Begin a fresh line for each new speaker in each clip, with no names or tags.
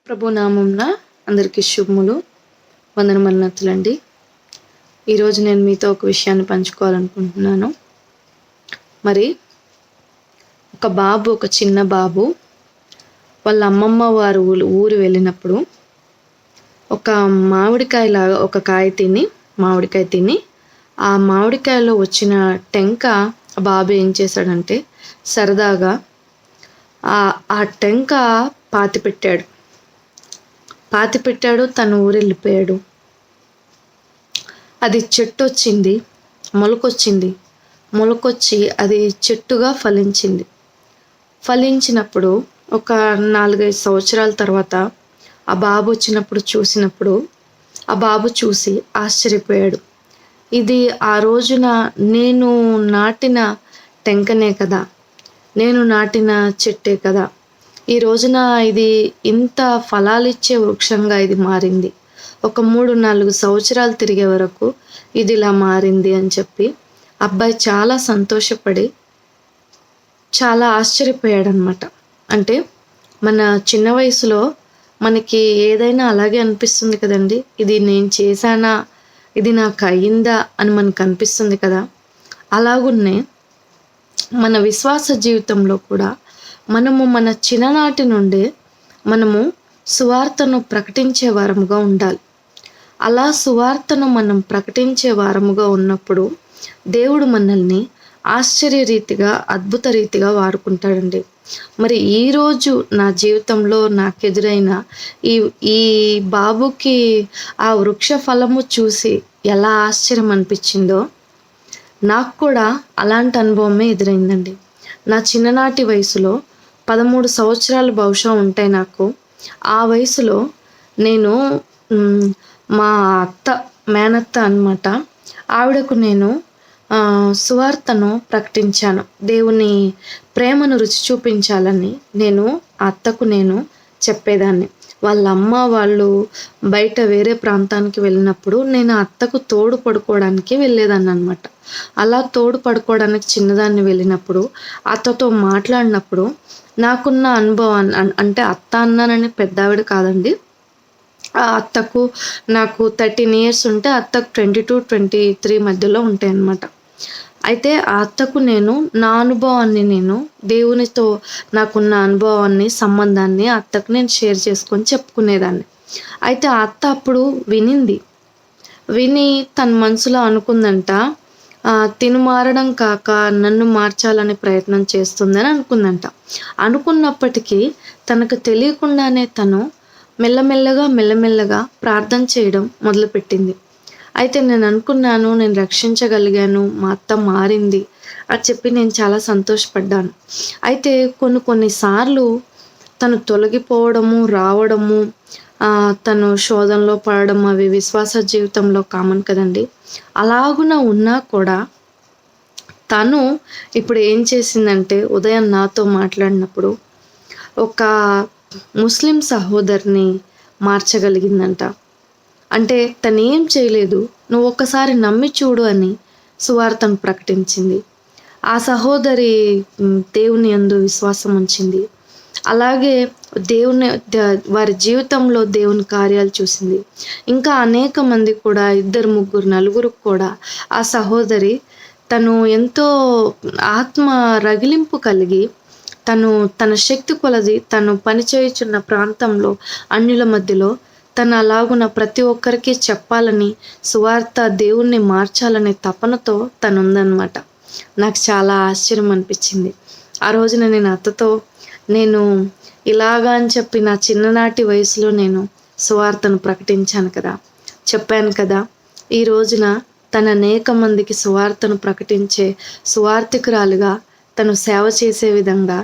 ప్రభు నామంన అందరికీ శుభములు, వందనమన్నతులండి. ఈరోజు నేను మీతో ఒక విషయాన్ని పంచుకోవాలనుకుంటున్నాను. మరి ఒక చిన్న బాబు వాళ్ళ అమ్మమ్మ వారు ఊరు వెళ్ళినప్పుడు ఒక మామిడికాయ తిని ఆ మామిడికాయలో వచ్చిన టెంక బాబు ఏం చేశాడంటే సరదాగా ఆ టెంక పాతిపెట్టాడు. తన ఊరు వెళ్ళిపోయాడు. అది చెట్టు వచ్చింది, మొలకొచ్చి అది చెట్టుగా ఫలించినప్పుడు ఒక 4-5 సంవత్సరాల తర్వాత ఆ బాబు చూసినప్పుడు ఆ బాబు చూసి ఆశ్చర్యపోయాడు. ఇది ఆ రోజున నేను నాటిన టెంకనే కదా, నేను నాటిన చెట్టే కదా, ఈ రోజున ఇది ఇంత ఫలాలిచ్చే వృక్షంగా ఇది మారింది. ఒక 3-4 సంవత్సరాలు తిరిగే వరకు ఇది ఇలా మారింది అని చెప్పి అబ్బాయి చాలా సంతోషపడి చాలా ఆశ్చర్యపోయాడనమాట. అంటే మన చిన్న వయసులో మనకి ఏదైనా అలాగే అనిపిస్తుంది కదండి. ఇది నేను చేశానా, ఇది నాకు అయ్యిందా అని మనకు అనిపిస్తుంది కదా. అలాగున్నే మన విశ్వాస జీవితంలో కూడా మనము మన చిన్ననాటి నుండే మనము సువార్తను ప్రకటించే వారముగా ఉండాలి. అలా సువార్తను మనం ప్రకటించే వారముగా ఉన్నప్పుడు దేవుడు మనల్ని ఆశ్చర్యరీతిగా, అద్భుత రీతిగా వాడుకుంటాడండి. మరి ఈరోజు నా జీవితంలో నాకు ఎదురైన ఈ బాబుకి ఆ వృక్ష ఫలము చూసి ఎలా ఆశ్చర్యం అనిపించిందో నాకు కూడా అలాంటి అనుభవమే ఎదురైందండి. నా చిన్ననాటి వయసులో 13 సంవత్సరాలు బహుశా ఉంటాయి నాకు. ఆ వయసులో నేను మా మేనత్త అన్నమాట, ఆవిడకు నేను సువార్తను ప్రకటించాను. దేవుని ప్రేమను రుచి చూపించాలని నేను ఆ అత్తకు నేను చెప్పేదాన్ని. వాళ్ళ అమ్మ వాళ్ళు బయట వేరే ప్రాంతానికి వెళ్ళినప్పుడు నేను ఆ అత్తకు తోడు పడుకోవడానికి వెళ్ళేదాన్ని అనమాట. అలా తోడు పడుకోవడానికి చిన్నదాన్ని వెళ్ళినప్పుడు అత్తతో మాట్లాడినప్పుడు నాకున్న అనుభవాన్ని, అంటే అత్త అన్నానని పెద్దావిడ కాదండి, ఆ అత్తకు నాకు 13 years ఉంటే అత్తకు 22-23 మధ్యలో ఉంటాయి అన్నమాట. అయితే ఆ అత్తకు నేను నా అనుభవాన్ని, నేను దేవునితో నాకున్న అనుభవాన్ని, సంబంధాన్ని అత్తకు నేను షేర్ చేసుకొని చెప్పుకునేదాన్ని. అయితే ఆ అత్త అప్పుడు విని తన మనసులో అనుకుందంట, తిను మారడం కాక నన్ను మార్చాలని ప్రయత్నం చేస్తుందని అనుకున్నప్పటికీ తనకు తెలియకుండానే తను మెల్లమెల్లగా ప్రార్థన చేయడం మొదలుపెట్టింది. అయితే నేను అనుకున్నాను, నేను రక్షించగలిగాను, మా అత్త మారింది అని చెప్పి నేను చాలా సంతోషపడ్డాను. అయితే కొన్నిసార్లు తను తొలగిపోవడము, రావడము, తను శోధనలో పడడం అవి విశ్వాస జీవితంలో కామన్ కదండి. అలాగున ఉన్నా కూడా తను ఇప్పుడు ఏం చేసిందంటే ఉదయం నాతో మాట్లాడినప్పుడు ఒక ముస్లిం సహోదరిని మార్చగలిగిందంట. అంటే తను ఏం చేయలేదు, నువ్వు ఒక్కసారి నమ్మి చూడు అని సువార్తను ప్రకటించింది. ఆ సహోదరి దేవుని యందు విశ్వాసం ఉంచింది. అలాగే వారి జీవితంలో దేవుని కార్యాలు చూసింది. ఇంకా అనేక మంది కూడా 2, 3, 4 కూడా ఆ సహోదరి తను ఎంతో ఆత్మ రగిలింపు కలిగి తన శక్తి కొలది తను పనిచేయుచున్న ప్రాంతంలో అన్యుల మధ్యలో తను అలాగున ప్రతి ఒక్కరికి చెప్పాలని, సువార్త దేవుణ్ణి మార్చాలనే తపనతో తను ఉందన్నమాట. నాకు చాలా ఆశ్చర్యం అనిపించింది. ఆ రోజున నేను అత్తతో నేను ఇలాగా అని చెప్పి నా చిన్ననాటి వయసులో నేను సువార్తను ప్రకటించాను కదా, చెప్పాను కదా, ఈ రోజున తను అనేక మందికి సువార్తను ప్రకటించే సువార్థికురాలుగా తను సేవ చేసే విధంగా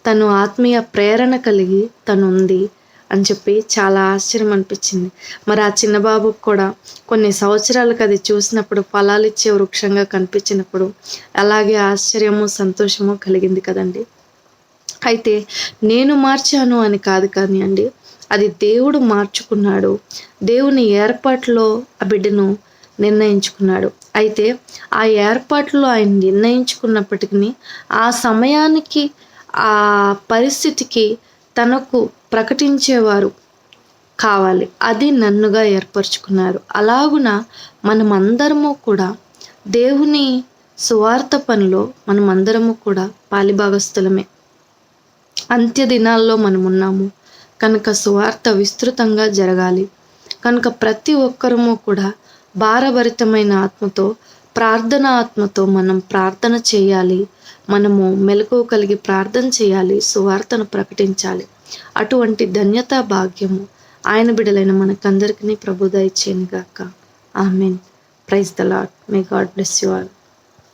తను ఆత్మీయ ప్రేరణ కలిగి తను ఉంది అని చెప్పి చాలా ఆశ్చర్యం అనిపించింది. మరి ఆ చిన్న బాబుకు కూడా కొన్ని సంవత్సరాలకు అది చూసినప్పుడు, ఫలాలిచ్చే వృక్షంగా కనిపించినప్పుడు అలాగే ఆశ్చర్యము, సంతోషము కలిగింది కదండి. అయితే నేను మార్చాను అని కాదు కానీ అండి, అది దేవుడు మార్చుకున్నాడు. దేవుని ఏర్పాటులో ఆ బిడ్డను నిర్ణయించుకున్నాడు. అయితే ఆ ఏర్పాటులో ఆయన నిర్ణయించుకున్నప్పటికీ ఆ సమయానికి, ఆ పరిస్థితికి తనకు ప్రకటించేవారు, కావాలి, అది నన్నుగా ఏర్పరచుకున్నారు. అలాగున మనమందరము కూడా దేవుని సువార్త పనిలో మనమందరము కూడా పాలిభాగస్థులమే. అంత్య దినాల్లో మనమున్నాము కనుక సువార్త విస్తృతంగా జరగాలి. కనుక ప్రతి ఒక్కరము కూడా భారభరితమైన ఆత్మతో, ప్రార్థన ఆత్మతో మనం ప్రార్థన చేయాలి. మనము మెలకువ కలిగి ప్రార్థన చేయాలి, సువార్తను ప్రకటించాలి. అటువంటి ధన్యతా భాగ్యము ఆయన బిడ్డలైన మనకందరికీ ప్రభు దయచేయును గాక. Amen. Praise the Lord. May God bless you all.